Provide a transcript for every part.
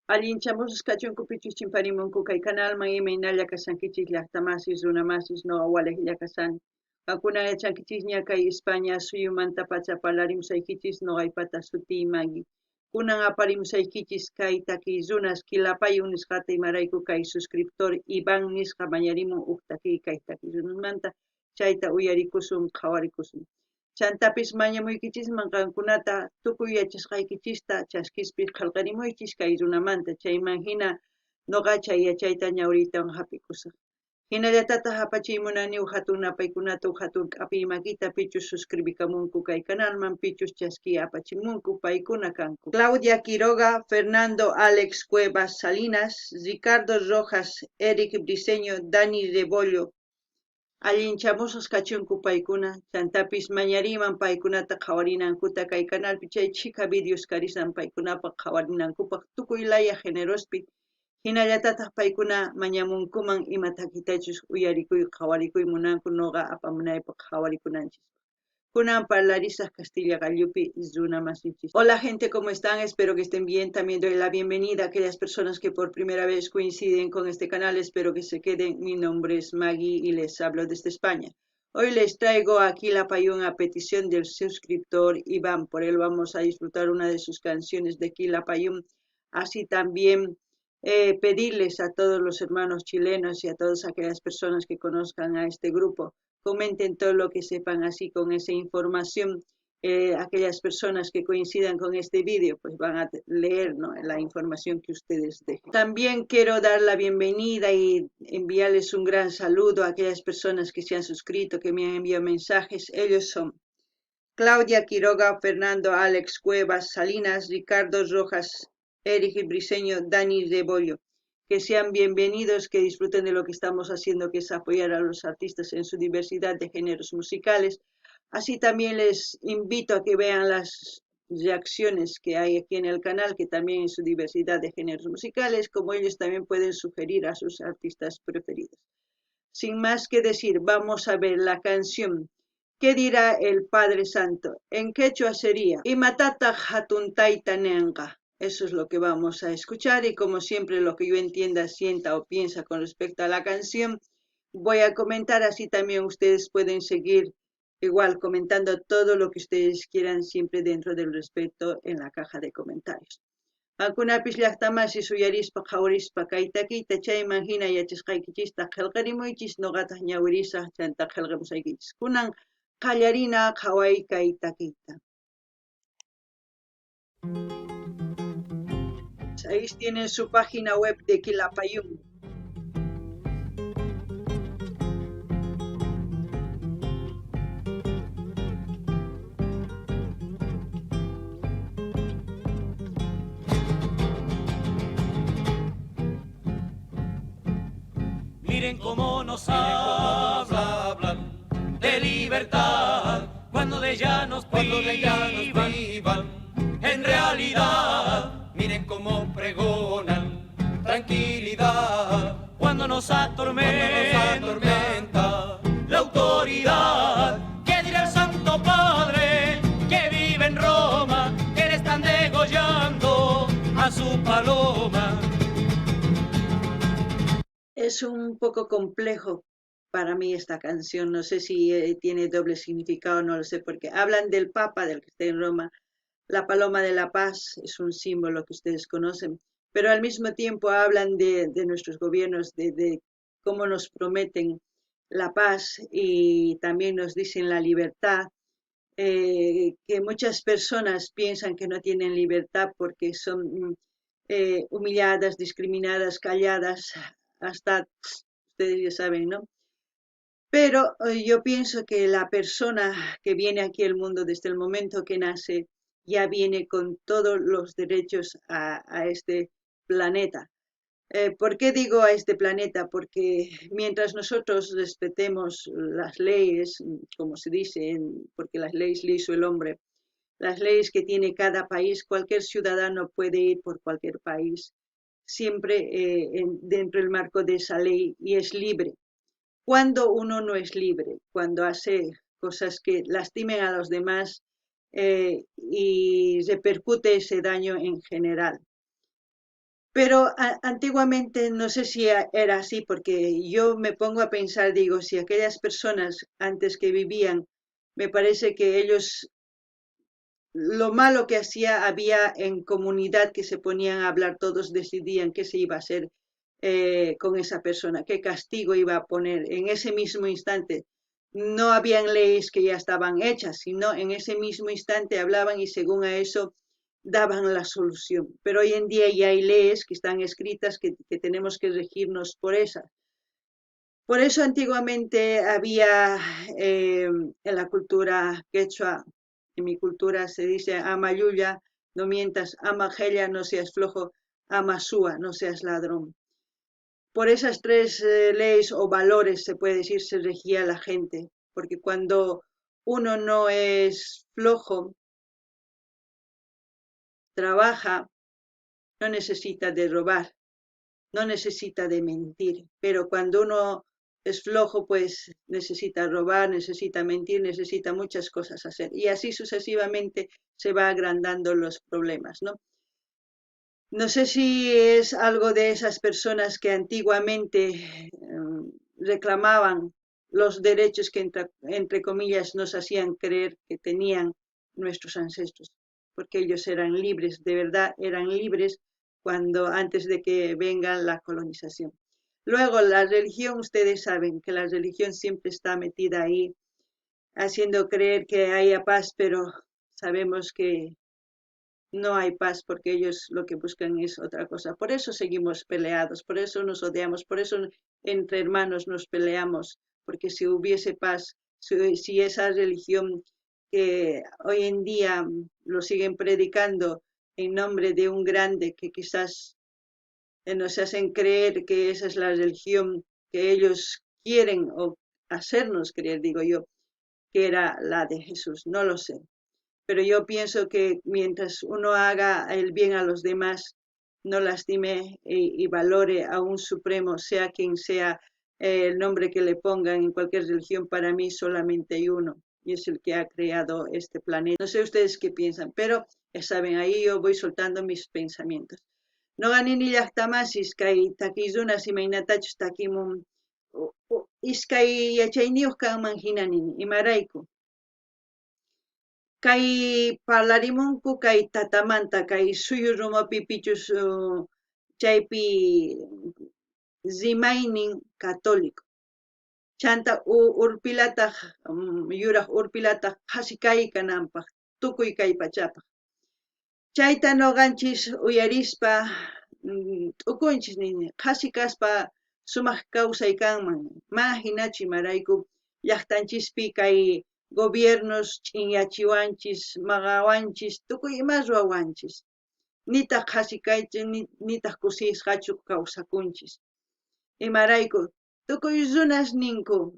Allinchamos kachunkupichis chimparimunku kay canalman imaynalla kasankichis llaqtamasis runamasis no awalejlla kasan. Kakuna yachankichis ña kay España suyumanta pacha parlarimsaykichis noqaypata suti magi. Kunan aparimsaykichis kay takiy runas kilapayun nisqata imarayku kay suscriptor Iván nisqa mañarimun huk takiy kay takiy runasmanta chayta uyarikusun qhawarikusun. Chantapis mañamuykichis qankunata tukuy yachasqaykichista chaskispi qillqarimuychis kay runamanta chayman hina noqa chay yachayta ñawriytawan hapikusaq. Hinallatataq apachiymunani hatun napaykunata hatun k'apiy makita pichus suscribikamunku kay canalman pichus chaskiy apachimunku paykuna kanku. Claudia Quiroga, Fernando Alex Cuevas Salinas, Ricardo Rojas, Eric Briceño, Dani Rebollo, allinchamusaq kachunku paykuna chantapis mañariman paykunata qhawarinankuta kay canalpi chay chika videos karisan paykunapaq qhawarinankupaq tukuy laya generospi hinallatataq paykuna mañamunkuman ima takitachus uyarikuy qhawarikuy munanku noqa apamunaypaq qhawarikunanchis. Kunan parlarisaq Castilla Gallupi runa masinchis. Hola gente, ¿cómo están? Espero que estén bien. También doy la bienvenida a aquellas personas que por primera vez coinciden con este canal. Espero que se queden. Mi nombre es Maggie y les hablo desde España. Hoy les traigo aquí la payún a petición del suscriptor Iván. Por él vamos a disfrutar una de sus canciones de Quila Payún. Así también pedirles a todos los hermanos chilenos y a todas aquellas personas que conozcan a este grupo, comenten todo lo que sepan, así con esa información aquellas personas que coincidan con este vídeo pues van a leer, ¿no?, la información que ustedes dejen. También quiero dar la bienvenida y enviarles un gran saludo a aquellas personas que se han suscrito, que me han enviado mensajes. Ellos son Claudia Quiroga, Fernando Alex Cuevas Salinas, Ricardo Rojas, Eric Briceño, Dani Rebollo. Que sean bienvenidos, que disfruten de lo que estamos haciendo, que es apoyar a los artistas en su diversidad de géneros musicales. Así también les invito a que vean las reacciones que hay aquí en el canal, que también en su diversidad de géneros musicales, como ellos también pueden sugerir a sus artistas preferidos. Sin más que decir, vamos a ver la canción. ¿Qué dirá el Padre Santo? En quechua sería Imatata Hatuntaita Nenga. Eso es lo que vamos a escuchar y como siempre lo que yo entienda, sienta o piensa con respecto a la canción, voy a comentar, así también ustedes pueden seguir igual comentando todo lo que ustedes quieran, siempre dentro del respeto en la caja de comentarios. Akunapis llaqtamasi suyarispa qhawarispa kay takiyta chayman hina yachasqaykichista qillqarimuychis noqataq ñawirisaq chanta qillqamusaykichis. Kunan qallarina qhaway kay takiyta. Ahí tienen su página web de Quilapayún. Miren cómo nos hablan de libertad cuando de ella nos privan. En realidad, miren cómo pregonan tranquilidad cuando nos atormenta la autoridad. ¿Qué dirá el Santo Padre que vive en Roma, que le están degollando a su paloma? Es un poco complejo para mí esta canción, no sé si tiene doble significado, no lo sé, porque hablan del Papa, del que está en Roma. La paloma de la paz es un símbolo que ustedes conocen, pero al mismo tiempo hablan de nuestros gobiernos, de cómo nos prometen la paz y también nos dicen la libertad, que muchas personas piensan que no tienen libertad porque son humilladas, discriminadas, calladas, hasta ustedes ya saben, ¿no? Pero yo pienso que la persona que viene aquí al mundo desde el momento que nace ya viene con todos los derechos a este planeta. ¿Por qué digo a este planeta? Porque mientras nosotros respetemos las leyes, como se dice, porque las leyes le hizo el hombre, las leyes que tiene cada país, cualquier ciudadano puede ir por cualquier país, siempre dentro del marco de esa ley y es libre. Cuando uno no es libre, cuando hace cosas que lastimen a los demás y repercute ese daño en general. Pero antiguamente no sé si era así, porque yo me pongo a pensar, digo, si aquellas personas antes que vivían, me parece que ellos, lo malo que había en comunidad que se ponían a hablar, todos decidían qué se iba a hacer con esa persona, qué castigo iba a poner en ese mismo instante. No habían leyes que ya estaban hechas, sino en ese mismo instante hablaban y según a eso daban la solución. Pero hoy en día ya hay leyes que están escritas que tenemos que regirnos por esas. Por eso antiguamente había en la cultura quechua, en mi cultura se dice ama yuya, no mientas, ama gella, no seas flojo, ama sua, no seas ladrón. Por esas tres leyes o valores, se puede decir, se regía la gente, porque cuando uno no es flojo, trabaja, no necesita de robar, no necesita de mentir, pero cuando uno es flojo, pues necesita robar, necesita mentir, necesita muchas cosas hacer. Y así sucesivamente se va agrandando los problemas, ¿no? No sé si es algo de esas personas que antiguamente reclamaban los derechos que entre comillas nos hacían creer que tenían nuestros ancestros, porque ellos eran libres, de verdad eran libres cuando antes de que venga la colonización. Luego la religión, ustedes saben que la religión siempre está metida ahí, haciendo creer que haya paz, pero sabemos que no hay paz porque ellos lo que buscan es otra cosa. Por eso seguimos peleados, por eso nos odiamos, por eso entre hermanos nos peleamos, porque si hubiese paz, si esa religión que hoy en día lo siguen predicando en nombre de un grande que quizás nos hacen creer que esa es la religión que ellos quieren o hacernos creer, digo yo, que era la de Jesús, no lo sé, pero yo pienso que mientras uno haga el bien a los demás, no lastime y valore a un supremo, sea quien sea el nombre que le pongan en cualquier religión, para mí solamente hay uno, y es el que ha creado este planeta. No sé ustedes qué piensan, pero ya saben, ahí yo voy soltando mis pensamientos. No ganin llaqtamasis kay takizunas imaynatachus takimun iskay yachayniyuq kanman hinanin imarayku. Kay parlarimunku kay tatamanta kay suyu rumapi pichus chaypi zimaynin católico. Chanta urpilataq yuraq urpilataq qasikaykananpaq tukuy kay pachapaq. Chayta noqanchis uyarispa t'ukunchis nini qasi kaspa sumaq kawsay kanman ma hinachu imarayku llaqtanchispi kay gobiernos ch'inyachiwanchis maqawanchis tukuy ima ruwawanchis nitaq qasi kaychu nitaq kusisqachu kawsakunchis imarayku tukuy runas ninku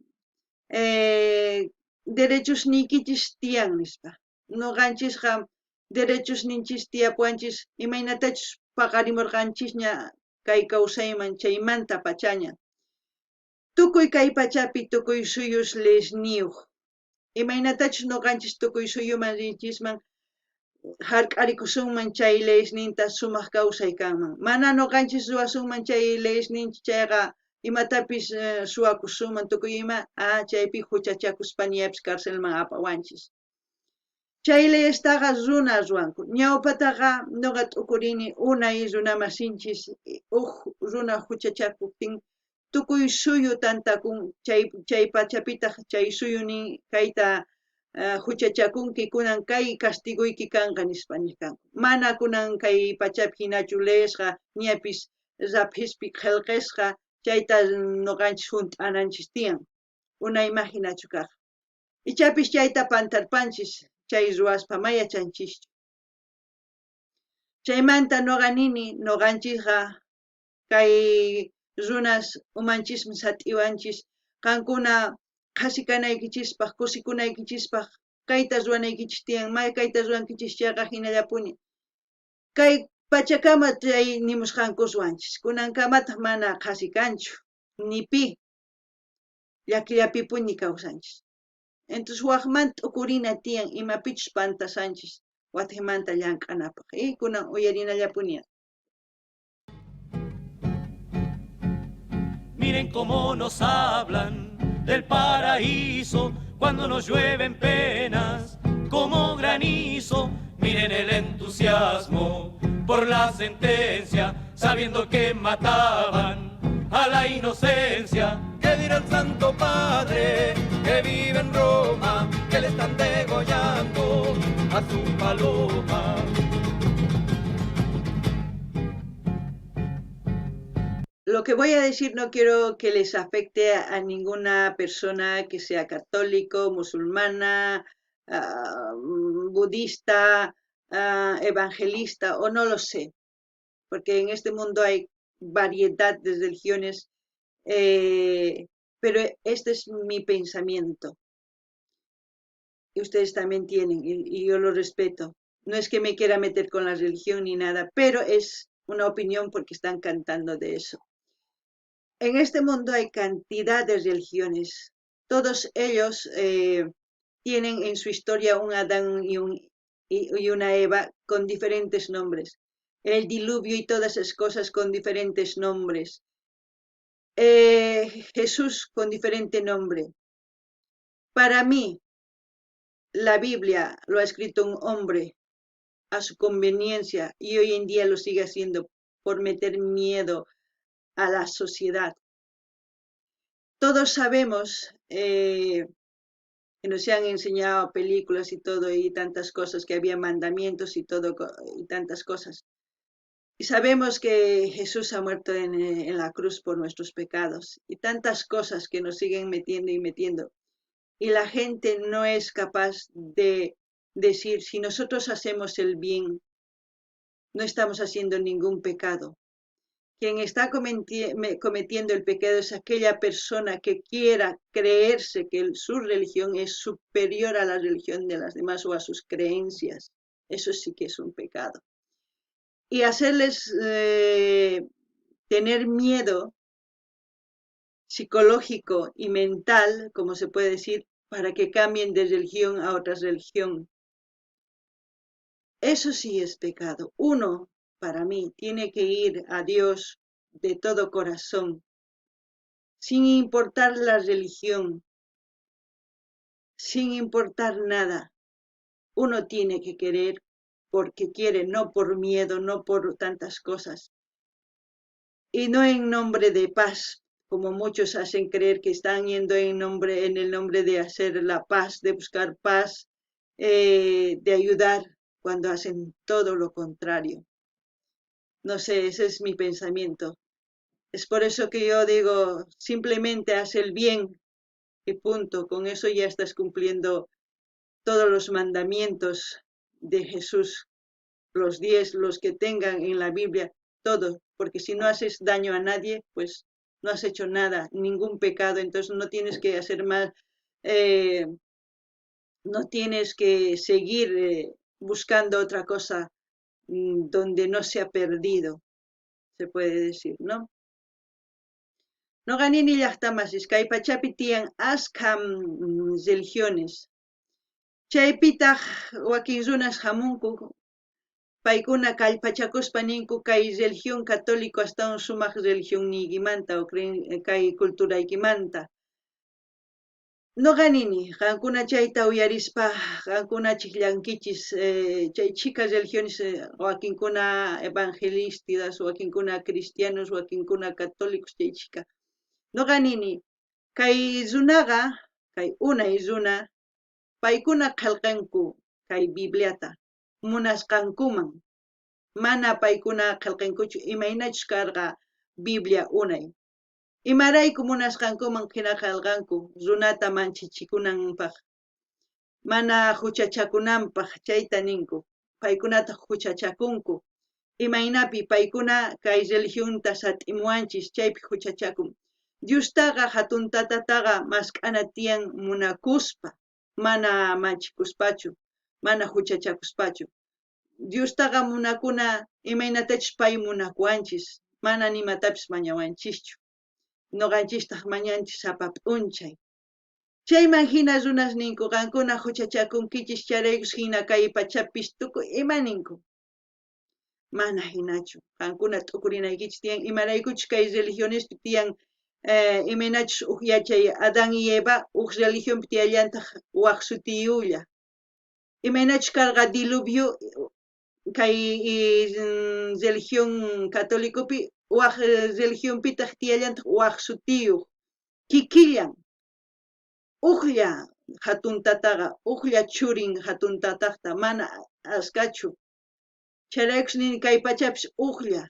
derechosnikichis tiyan nispa noqanchisqa derechosninchis tiyapuanchis imaynatachus paqarimurqanchisña kay kawsayman chaymanta pachaña tukuy kay pachapi tukuy suyus lesniyuq imaynatachus noqanchis tukuy suyuman rinchisman hark'arikusunman chay lesninta sumaq kawsay kanman mana noqanchis ruwasunman chay lesninchik chayqa imatapis suwakusunman tukuy ima chaypi huchachakuspaniapis karcelman apawanchis chay leyestaqa runa ruwanku ñawpataqa noqa t'ukurini unay runa masinchis runa huchachakuptin tukuy suyu tantakun chay pachapita chay suyunin kayta huchachakunki kunan kay castiguyki kanqa nispa nikanku mana kunan kay pachapi hinachu leyesqa ñapis raphispi qillqesqa chayta noqanchis hunt'ananchis tiyan unayma hinachu kaq ichapis chayta pantarpanchis chay ruwaspa mayachanchis chaymanta noqa nini noqanchisqa kay runas umanchismi sat'iwanchis qankuna qasikanaykichispaq kusikunaykichispaq kayta ruwanaykichis tiyan may kayta ruwankichis chayqa hinallapuni kay pachakama chay nimusqanku ruwanchis kunankamataq mana qasi kanchu ni pi llakillapipuni kawsanchis entonces waqmanta t'ukurina tiyan imapichus pantasanchis wataymanta llank'anapaq kunan uyarinallapuni miren cómo nos hablan del paraíso cuando nos llueven penas como granizo. Miren el entusiasmo por la sentencia, sabiendo que mataban a la inocencia. ¿Qué dirá el Santo Padre que vive en Roma, que le están degollando a su paloma? Lo que voy a decir no quiero que les afecte a ninguna persona que sea católico, musulmana, budista, evangelista o no lo sé, porque en este mundo hay variedad de religiones, pero este es mi pensamiento y ustedes también tienen y yo lo respeto. No es que me quiera meter con la religión ni nada, pero es una opinión porque están cantando de eso. En este mundo hay cantidad de religiones. Todos ellos tienen en su historia un Adán y una Eva con diferentes nombres. El diluvio y todas esas cosas con diferentes nombres. Jesús con diferente nombre. Para mí, la Biblia lo ha escrito un hombre a su conveniencia y hoy en día lo sigue haciendo por meter miedo a la sociedad. Todos sabemos que nos han enseñado películas y todo y tantas cosas, que había mandamientos y todo y tantas cosas. Y sabemos que Jesús ha muerto en la cruz por nuestros pecados y tantas cosas que nos siguen metiendo y metiendo. Y la gente no es capaz de decir, si nosotros hacemos el bien, no estamos haciendo ningún pecado. Quien está cometiendo el pecado es aquella persona que quiera creerse que su religión es superior a la religión de las demás o a sus creencias. Eso sí que es un pecado. Y hacerles tener miedo psicológico y mental, como se puede decir, para que cambien de religión a otra religión. Eso sí es pecado. Uno, para mí, tiene que ir a Dios de todo corazón, sin importar la religión, sin importar nada. Uno tiene que querer porque quiere, no por miedo, no por tantas cosas. Y no en nombre de paz, como muchos hacen creer que están yendo en el nombre de hacer la paz, de buscar paz, de ayudar, cuando hacen todo lo contrario. No sé, ese es mi pensamiento. Es por eso que yo digo, simplemente haz el bien y punto. Con eso ya estás cumpliendo todos los mandamientos de Jesús, los 10, los que tengan en la Biblia, todo. Porque si no haces daño a nadie, pues no has hecho nada, ningún pecado. Entonces no tienes que hacer más, no tienes que seguir buscando otra cosa donde no se ha perdido, se puede decir, ¿no? No ganini llaqtamasis, kay pachapi tiyan askham religiones. Chaypitaq wakin runas hamunku, paykuna kallpachakuspa ninku kay religión católico astawan sumaq religión niykimanta o kay culturaykimanta. No ganini, qankuna chayta uyarispa, qankuna chiklankichis chay chika religiones wakinkuna evangelistas, wakinkuna cristianos, wakinkuna católicos chay chika. No ganini, kay runaqa, kay unay runa, paykuna qillqanku kay Bibliata, munasqankuman. Mana paykuna qillqankuchu imaynachus karqa Biblia unay. Imarayku munasqankuman hina qillqanku runata manchachikunanpaq, mana huchachakunanpaq chayta ninku. Paykunata huchachakunku. Imaynapi paykuna kay religionta sat'imuanchis chaypi huchachakun. Diostaqa hatun tatataqa mask'ana tiyan munakuspa, mana manchikuspachu, mana huchachakuspachu. Diostaqa munakuna imaynatachus pay munakuanchis, mana nimatapis mañawanchischu. Noqanchistaq mañanchis sapa p'unchay. Chayman hina runas ninku qankuna huchachakunkichis charaykus hina kay pachapis tukuy ima ninku. Mana hinachu, qankuna t'ukurinaykichis tiyan imaraykuchus kay religionespi tiyan Imanachus yachay Adán y Eva religión tiallantaq waq sutiyulla. Imanachus karqa diluvio kay religión católicopi waq religión pitaq tiallantaq waq sutiyuq kikillan uqlla hatun tataqa uqlla churin hatun tataqta mana askachu. Chayraykus nini kay pachapis uqlla.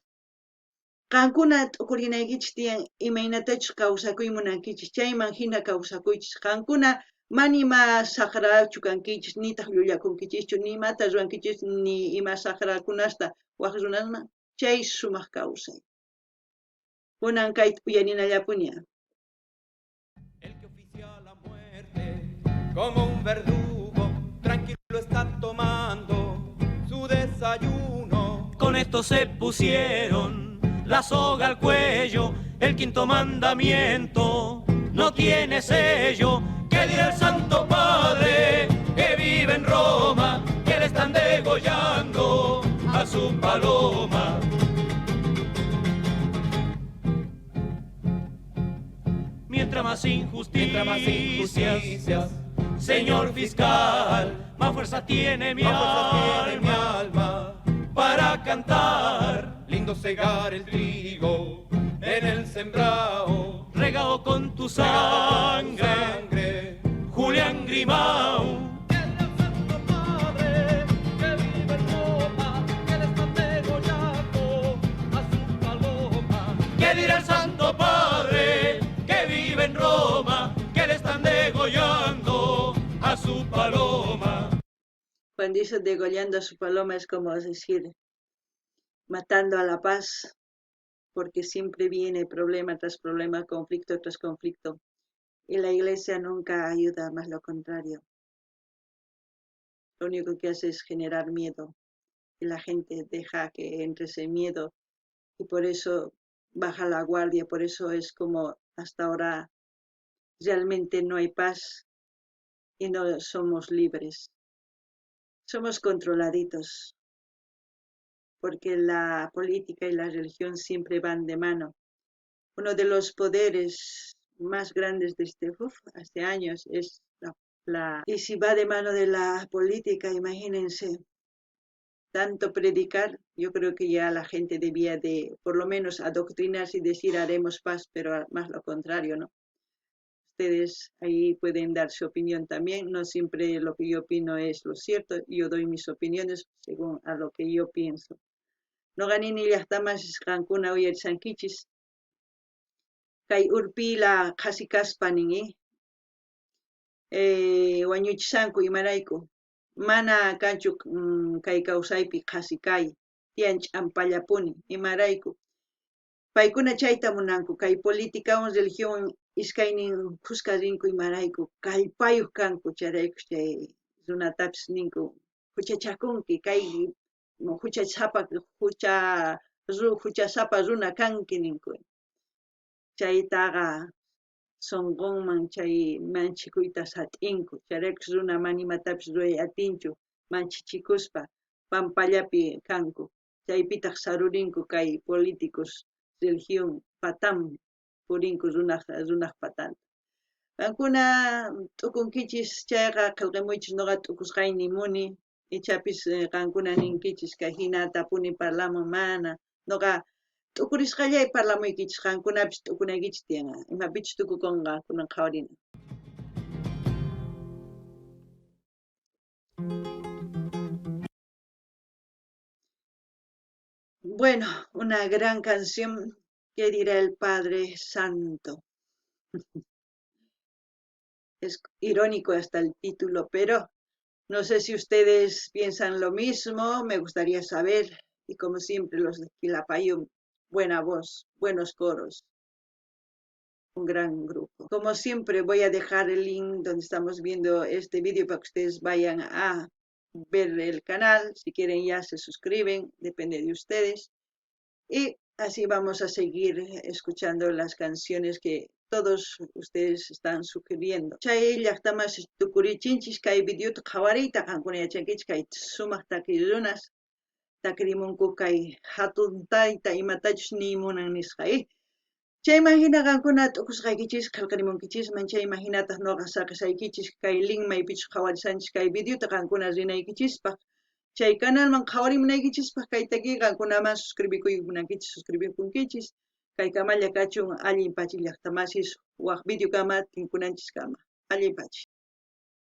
Qankuna t'ukurinaykichis tiyan imaynatachus kawsakuy munankichis chayman hina kawsakuychis. Qankuna mana ima saqrachu kankichis nitaq llullakunkichischu ni imata rurankichis ni ima saqrakunasta waq runasman chay sumaq kawsay. Kunan kayta uyarinallapuni. El que oficia la muerte como un verdugo, tranquilo está tomando su desayuno. Con esto se pusieron la soga al cuello, el quinto mandamiento no tiene sello. ¿Qué dirá el Santo Padre que vive en Roma, que le están degollando a su paloma? Mientras más injusticias, señor fiscal, más fuerza tiene mi alma para cantar. Lindo segar el trigo en el sembrado, regado con tu sangre, Julián Grimau. ¿Qué dirá el Santo Padre que vive en Roma, que le están degollando a su paloma? Cuando dice degollando a su paloma es como decir matando a la paz, porque siempre viene problema tras problema, conflicto tras conflicto, y la iglesia nunca ayuda, más lo contrario. Lo único que hace es generar miedo, y la gente deja que entre ese miedo, y por eso baja la guardia, por eso es como hasta ahora realmente no hay paz y no somos libres. Somos controladitos, porque la política y la religión siempre van de mano. Uno de los poderes más grandes de hace años es y si va de mano de la política, imagínense, tanto predicar, yo creo que ya la gente debía de por lo menos adoctrinarse y decir haremos paz, pero más lo contrario, ¿no? Ustedes ahí pueden dar su opinión también, no siempre lo que yo opino es lo cierto, yo doy mis opiniones según a lo que yo pienso. No ganini llaqtamas qankuna uyarisankichis kay urpila qhasi kaspa ningi wañuchisanku imarayku mana kanchu kay kawsaypi qhasi kay tiyan ch'ampallapuni imarayku paykuna chayta munanku kay políticawan religión iskaynin qusqarinku imarayku kallpayuq kanku chayrayku chay runatapis ninku huchachakunki kay huchasapa runa kanki ninku chaytaqa sonqonman chay manchikuyta sat'inku chayrayku runa mana imatapis ruray atinchu manchichikuspa pampallapi kanku chaypitaq sarurinku kay políticos religión patan purinku runaq patanta qankuna t'ukunkichis chayqa qillqimuychis noqa t'ukusqayni muni ichapis qankuna ninkichis kay hinata puni parlamun mana noqa t'ukurisqallay parlamuykichis qankunapis t'ukunaykichis tiyanqa imapichis t'ukukunqa kunan qhawarina. Bueno, una gran canción que dirá el Padre Santo. Es irónico hasta el título, pero no sé si ustedes piensan lo mismo, me gustaría saber. Y como siempre, los de Quilapayún, buena voz, buenos coros, un gran grupo. Como siempre, voy a dejar el link donde estamos viendo este vídeo para que ustedes vayan a ver el canal. Si quieren ya se suscriben, depende de ustedes. Y así vamos a seguir escuchando las canciones que todos ustedes están sugiriendo. Chay llaqtamas tukurichinchis kay videota qhawariyta qankuna yachankichis kay sumaq takirunas takrimunku kay hatun tayta imatachus nimunan nisqa Chayman hina qankuna t'ukusqaykichis qillqarimunkichisman chayman hinataq nuqa saqisaykichis kay link maypichus qhawarishanchis kay videota qankuna rinaykichispaq chay canalman qhawarimunaykichispaq kay takiqa qankunaman suscribikunkichis kay kamalla kachun allin pachi llaqta masis waq videokama tinkunanchiskama allin pachi.